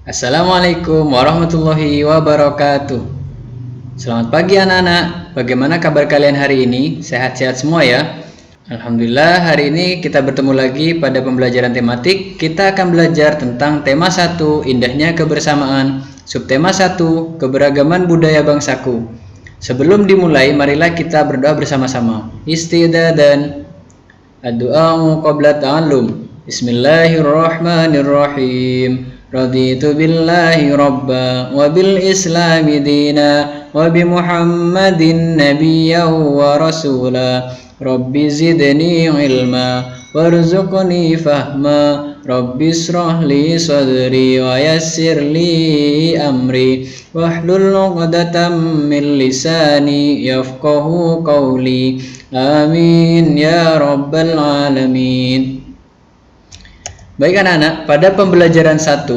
Assalamualaikum warahmatullahi wabarakatuh. Selamat pagi anak-anak. Bagaimana kabar kalian hari ini? Sehat-sehat semua ya? Alhamdulillah, hari ini kita bertemu lagi pada pembelajaran tematik. Kita akan belajar tentang tema 1, indahnya kebersamaan. Subtema 1, keberagaman budaya bangsaku. Sebelum dimulai, marilah kita berdoa bersama-sama. Istidadan. Ad-du'a qabla ta'allum. Bismillahirrahmanirrahim. Raditu billahi rabba wa bil islami dina wa bi muhammadin nabiyyan wa rasula. Rabbi zidni ilma warzuqni fahma. Rabbi israh li sadri wa yassir li amri wahlul 'uqdatam min lisani yafqahu qawli. Amin ya rabbal alamin. Baik anak-anak, pada pembelajaran 1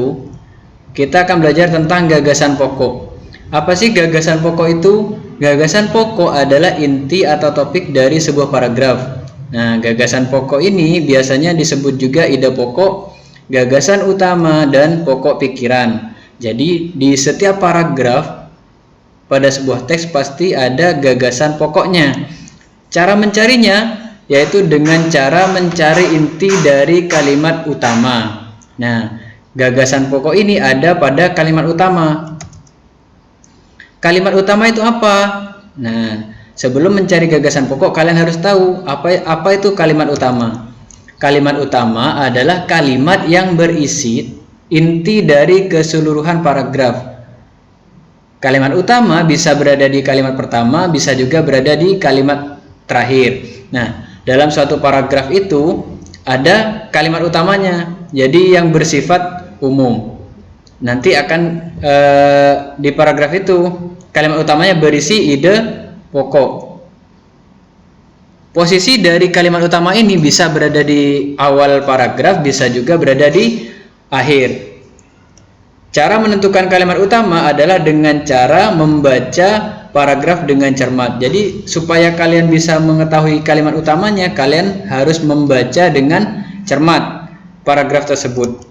kita akan belajar tentang gagasan pokok. Apa sih gagasan pokok itu? Gagasan pokok adalah inti atau topik dari sebuah paragraf. Nah, gagasan pokok ini biasanya disebut juga ide pokok, gagasan utama, dan pokok pikiran. Jadi di setiap paragraf pada sebuah teks pasti ada gagasan pokoknya. Cara mencarinya yaitu dengan cara mencari inti dari kalimat utama. Nah, gagasan pokok ini ada pada kalimat utama. Kalimat utama itu apa? Nah, sebelum mencari gagasan pokok, kalian harus tahu apa itu kalimat utama. Kalimat utama adalah kalimat yang berisi inti dari keseluruhan paragraf. Kalimat utama bisa berada di kalimat pertama, bisa juga berada di kalimat terakhir. Nah, dalam suatu paragraf itu ada kalimat utamanya, jadi yang bersifat umum. Nanti akan di paragraf itu kalimat utamanya berisi ide pokok. Posisi dari kalimat utama ini bisa berada di awal paragraf, bisa juga berada di akhir. Cara menentukan kalimat utama adalah dengan cara membaca paragraf dengan cermat. Jadi supaya kalian bisa mengetahui kalimat utamanya, kalian harus membaca dengan cermat paragraf tersebut.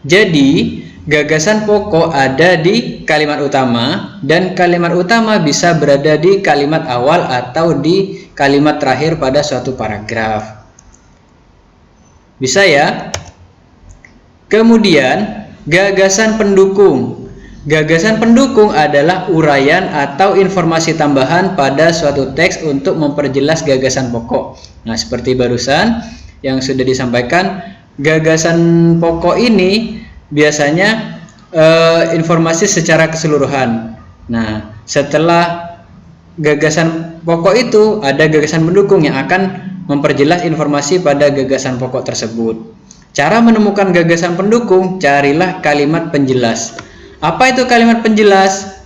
Jadi gagasan pokok ada di kalimat utama, dan kalimat utama bisa berada di kalimat awal atau di kalimat terakhir pada suatu paragraf. Bisa ya? Kemudian gagasan pendukung. Gagasan pendukung adalah uraian atau informasi tambahan pada suatu teks untuk memperjelas gagasan pokok. Nah, seperti barusan yang sudah disampaikan, gagasan pokok ini biasanya informasi secara keseluruhan. Nah, setelah gagasan pokok itu ada gagasan pendukung yang akan memperjelas informasi pada gagasan pokok tersebut. Cara menemukan gagasan pendukung, carilah kalimat penjelas. Apa itu kalimat penjelas?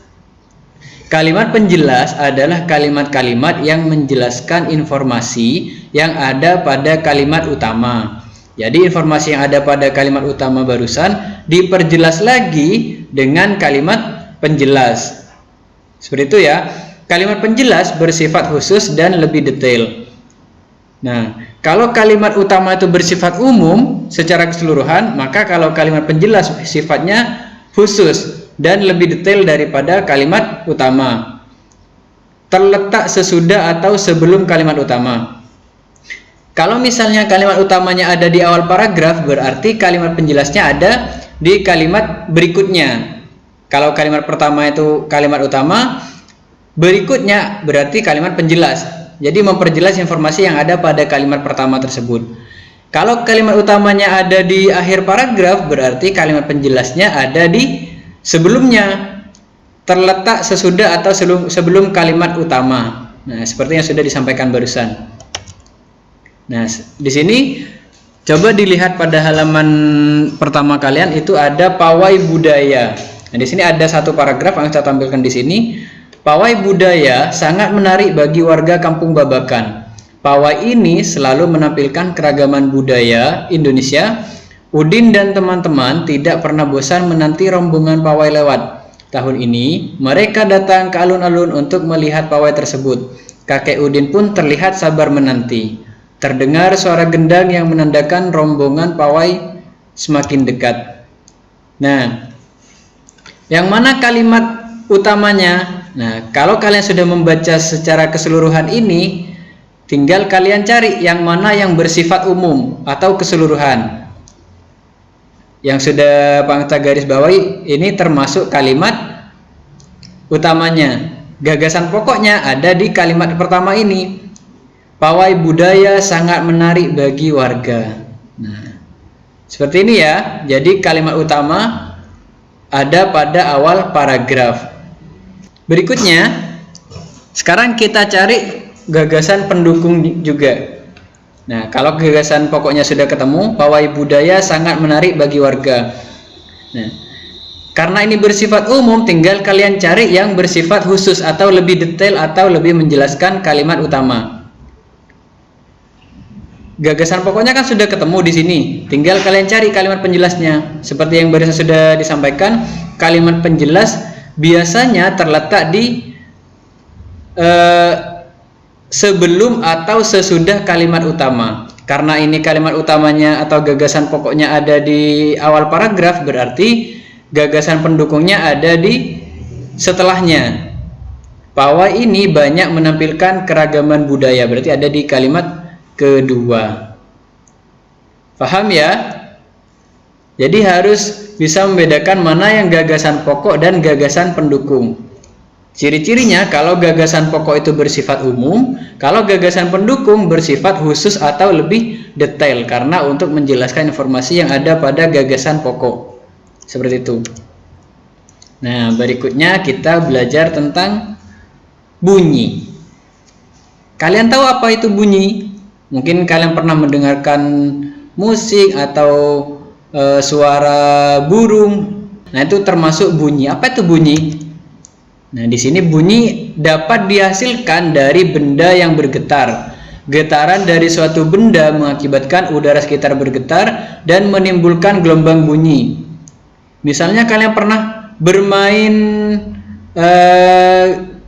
Kalimat penjelas adalah kalimat-kalimat yang menjelaskan informasi yang ada pada kalimat utama. Jadi informasi yang ada pada kalimat utama barusan diperjelas lagi dengan kalimat penjelas. Seperti itu ya. Kalimat penjelas bersifat khusus dan lebih detail. Nah, kalau kalimat utama itu bersifat umum secara keseluruhan, maka kalau kalimat penjelas sifatnya khusus dan lebih detail daripada kalimat utama. Terletak sesudah atau sebelum kalimat utama. Kalau misalnya kalimat utamanya ada di awal paragraf, berarti kalimat penjelasnya ada di kalimat berikutnya. Kalau kalimat pertama itu kalimat utama, berikutnya berarti kalimat penjelas. Jadi memperjelas informasi yang ada pada kalimat pertama tersebut. Kalau kalimat utamanya ada di akhir paragraf, berarti kalimat penjelasnya ada di sebelumnya, terletak sesudah atau sebelum kalimat utama. Nah, seperti yang sudah disampaikan barusan. Nah, di sini coba dilihat pada halaman pertama kalian itu ada pawai budaya. Nah, di sini ada satu paragraf yang saya tampilkan di sini. Pawai budaya sangat menarik bagi warga Kampung Babakan. Pawai ini selalu menampilkan keragaman budaya Indonesia. Udin dan teman-teman tidak pernah bosan menanti rombongan pawai lewat. Tahun ini mereka datang ke alun-alun untuk melihat pawai tersebut. Kakek Udin pun terlihat sabar menanti. Terdengar suara gendang yang menandakan rombongan pawai semakin dekat. Nah, yang mana kalimat utamanya? Nah, kalau kalian sudah membaca secara keseluruhan ini, tinggal kalian cari yang mana yang bersifat umum atau keseluruhan. Yang sudah Pangta garis bawahi ini termasuk kalimat utamanya. Gagasan pokoknya ada di kalimat pertama ini. Pawai budaya sangat menarik bagi warga. Nah, seperti ini ya. Jadi kalimat utama ada pada awal paragraf. Berikutnya, sekarang kita cari gagasan pendukung juga. Nah, kalau gagasan pokoknya sudah ketemu, pawai budaya sangat menarik bagi warga. Nah, karena ini bersifat umum, tinggal kalian cari yang bersifat khusus atau lebih detail atau lebih menjelaskan kalimat utama. Gagasan pokoknya kan sudah ketemu di sini, tinggal kalian cari kalimat penjelasnya. Seperti yang barusan sudah disampaikan, kalimat penjelas biasanya terletak di sebelum atau sesudah kalimat utama. Karena ini kalimat utamanya atau gagasan pokoknya ada di awal paragraf, berarti gagasan pendukungnya ada di setelahnya. Pawai ini banyak menampilkan keragaman budaya, berarti ada di kalimat kedua. Paham ya? Jadi harus bisa membedakan mana yang gagasan pokok dan gagasan pendukung. Ciri-cirinya, kalau gagasan pokok itu bersifat umum, kalau gagasan pendukung bersifat khusus atau lebih detail, karena untuk menjelaskan informasi yang ada pada gagasan pokok. Seperti itu. Nah, berikutnya kita belajar tentang bunyi. Kalian tahu apa itu bunyi? Mungkin kalian pernah mendengarkan musik atau suara burung. Nah, itu termasuk bunyi. Apa itu bunyi? Nah, di sini bunyi dapat dihasilkan dari benda yang bergetar. Getaran dari suatu benda mengakibatkan udara sekitar bergetar dan menimbulkan gelombang bunyi. Misalnya kalian pernah bermain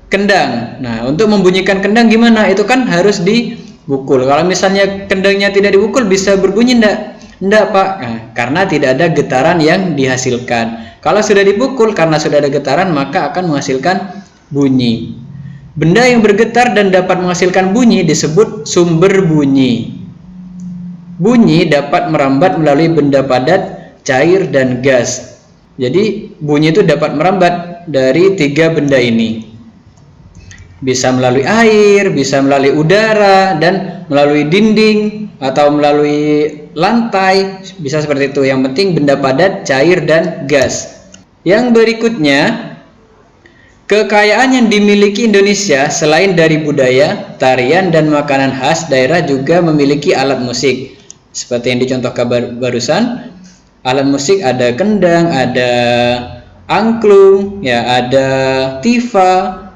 kendang. Nah, untuk membunyikan kendang gimana? Itu kan harus dipukul. Kalau misalnya kendangnya tidak dipukul, bisa berbunyi enggak? Enggak, Pak. Nah, karena tidak ada getaran yang dihasilkan. Kalau sudah dipukul, karena sudah ada getaran, maka akan menghasilkan bunyi. Benda yang bergetar dan dapat menghasilkan bunyi disebut sumber bunyi. Bunyi dapat merambat melalui benda padat, cair, dan gas. Jadi bunyi itu dapat merambat dari tiga benda ini. Bisa melalui air, bisa melalui udara, dan melalui dinding atau melalui lantai, bisa seperti itu. Yang penting benda padat, cair, dan gas. Yang berikutnya, kekayaan yang dimiliki Indonesia selain dari budaya, tarian, dan makanan khas daerah juga memiliki alat musik. Seperti yang dicontohkan barusan, alat musik ada kendang, ada angklung, ya, ada tifa.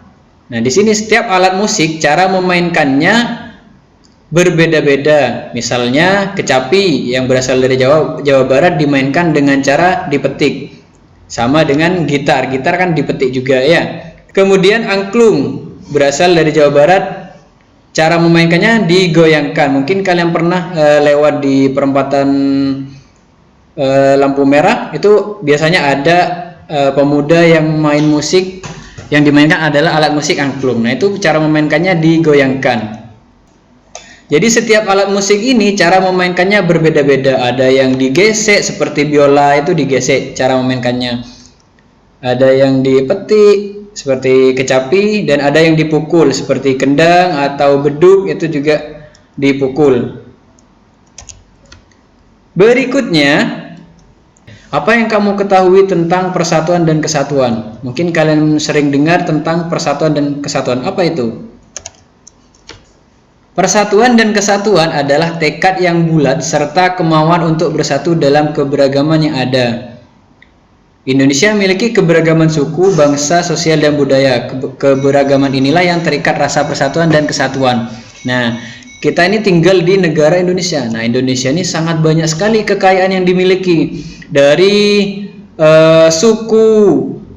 Nah, di sini setiap alat musik cara memainkannya berbeda-beda. Misalnya kecapi yang berasal dari Jawa Barat dimainkan dengan cara dipetik. Sama dengan gitar. Gitar kan dipetik juga ya. Kemudian angklung berasal dari Jawa Barat, cara memainkannya digoyangkan. Mungkin kalian pernah lewat di perempatan lampu merah, itu biasanya ada pemuda yang main musik. Yang dimainkan adalah alat musik angklung. Nah, itu cara memainkannya digoyangkan. Jadi setiap alat musik ini cara memainkannya berbeda-beda. Ada yang digesek seperti biola, itu digesek cara memainkannya. Ada yang dipetik seperti kecapi, dan ada yang dipukul seperti kendang atau beduk, itu juga dipukul. Berikutnya, apa yang kamu ketahui tentang persatuan dan kesatuan? Mungkin kalian sering dengar tentang persatuan dan kesatuan. Apa itu? Persatuan dan kesatuan adalah tekad yang bulat serta kemauan untuk bersatu dalam keberagaman yang ada. Indonesia memiliki keberagaman suku, bangsa, sosial, dan budaya. Keberagaman inilah yang terikat rasa persatuan dan kesatuan. Nah, kita ini tinggal di negara Indonesia. Nah, Indonesia ini sangat banyak sekali kekayaan yang dimiliki. Dari suku,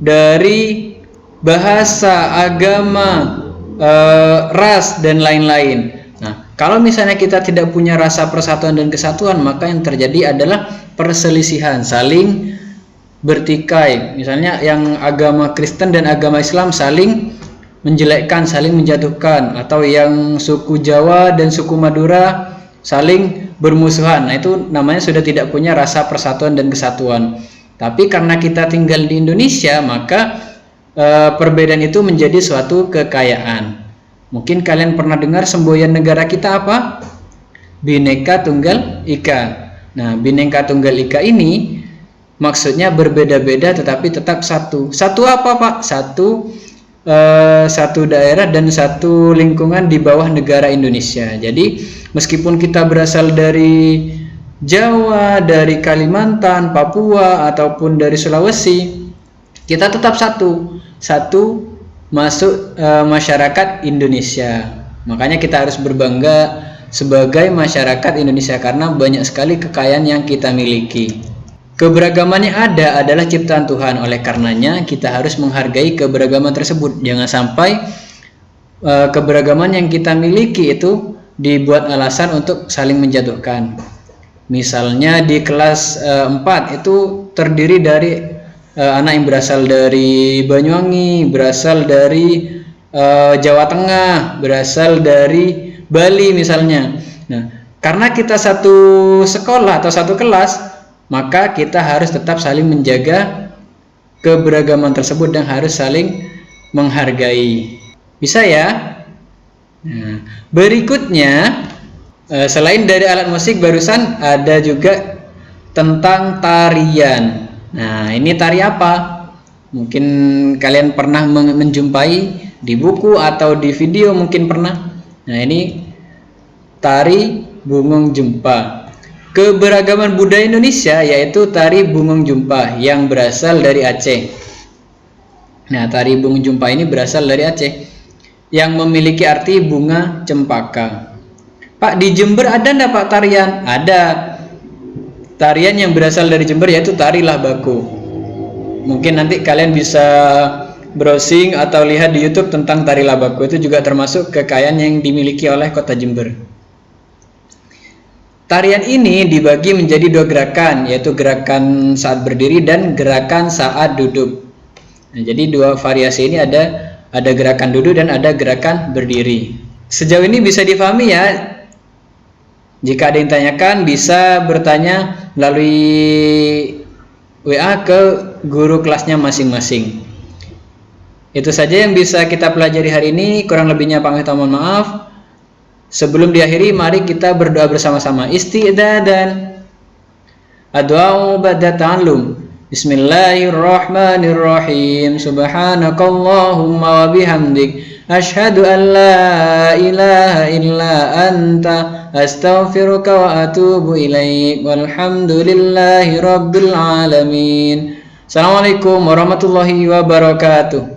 dari bahasa, agama, ras, dan lain-lain. Nah, kalau misalnya kita tidak punya rasa persatuan dan kesatuan, maka yang terjadi adalah perselisihan, saling bertikai. Misalnya yang agama Kristen dan agama Islam saling menjelekkan, saling menjatuhkan, atau yang suku Jawa dan suku Madura saling bermusuhan. Nah, itu namanya sudah tidak punya rasa persatuan dan kesatuan. Tapi karena kita tinggal di Indonesia, maka perbedaan itu menjadi suatu kekayaan. Mungkin kalian pernah dengar semboyan negara kita apa? Bhinneka Tunggal Ika. Nah, Bhinneka Tunggal Ika ini maksudnya berbeda-beda tetapi tetap satu. Satu apa, Pak? Satu daerah dan satu lingkungan di bawah negara Indonesia. Jadi meskipun kita berasal dari Jawa, dari Kalimantan, Papua, ataupun dari Sulawesi, kita tetap satu masuk masyarakat Indonesia. Makanya kita harus berbangga sebagai masyarakat Indonesia karena banyak sekali kekayaan yang kita miliki. Keberagaman yang ada adalah ciptaan Tuhan, oleh karenanya kita harus menghargai keberagaman tersebut. Jangan sampai keberagaman yang kita miliki itu dibuat alasan untuk saling menjatuhkan. Misalnya di kelas 4 itu terdiri dari anak yang berasal dari Banyuwangi, berasal dari Jawa Tengah, berasal dari Bali misalnya. Nah, karena kita satu sekolah atau satu kelas, maka kita harus tetap saling menjaga keberagaman tersebut dan harus saling menghargai. Bisa ya? Nah, berikutnya, selain dari alat musik barusan ada juga tentang tarian. Nah, ini tari apa? Mungkin kalian pernah menjumpai di buku atau di video, mungkin pernah. Nah, ini tari Bungong Jumpa. Keberagaman budaya Indonesia yaitu tari Bungong Jumpa yang berasal dari Aceh. Nah, tari Bungong Jumpa ini berasal dari Aceh yang memiliki arti bunga cempaka. Pak, di Jember ada enggak Pak tarian? Ada. Tarian yang berasal dari Jember yaitu tari Lahbaku. Mungkin nanti kalian bisa browsing atau lihat di YouTube tentang tari Lahbaku. Itu juga termasuk kekayaan yang dimiliki oleh Kota Jember. Tarian ini dibagi menjadi dua gerakan, yaitu gerakan saat berdiri dan gerakan saat duduk. Nah, jadi dua variasi ini ada gerakan duduk dan ada gerakan berdiri. Sejauh ini bisa difahami ya? Jika ada yang tanyakan, bisa bertanya melalui WA ke guru kelasnya masing-masing. Itu saja yang bisa kita pelajari hari ini. Kurang lebihnya pamit mohon maaf. Sebelum diakhiri, mari kita berdoa bersama-sama. Isti'dadan. Addu'a ba'da ta'allum. Bismillahirrahmanirrahim. Subhanakallahumma wa bihamdik. Ashhadu an la ilaha illa anta. Astaghfiruka wa atubu ilaik. Walhamdulillahi rabbil alamin. Assalamualaikum warahmatullahi wabarakatuh.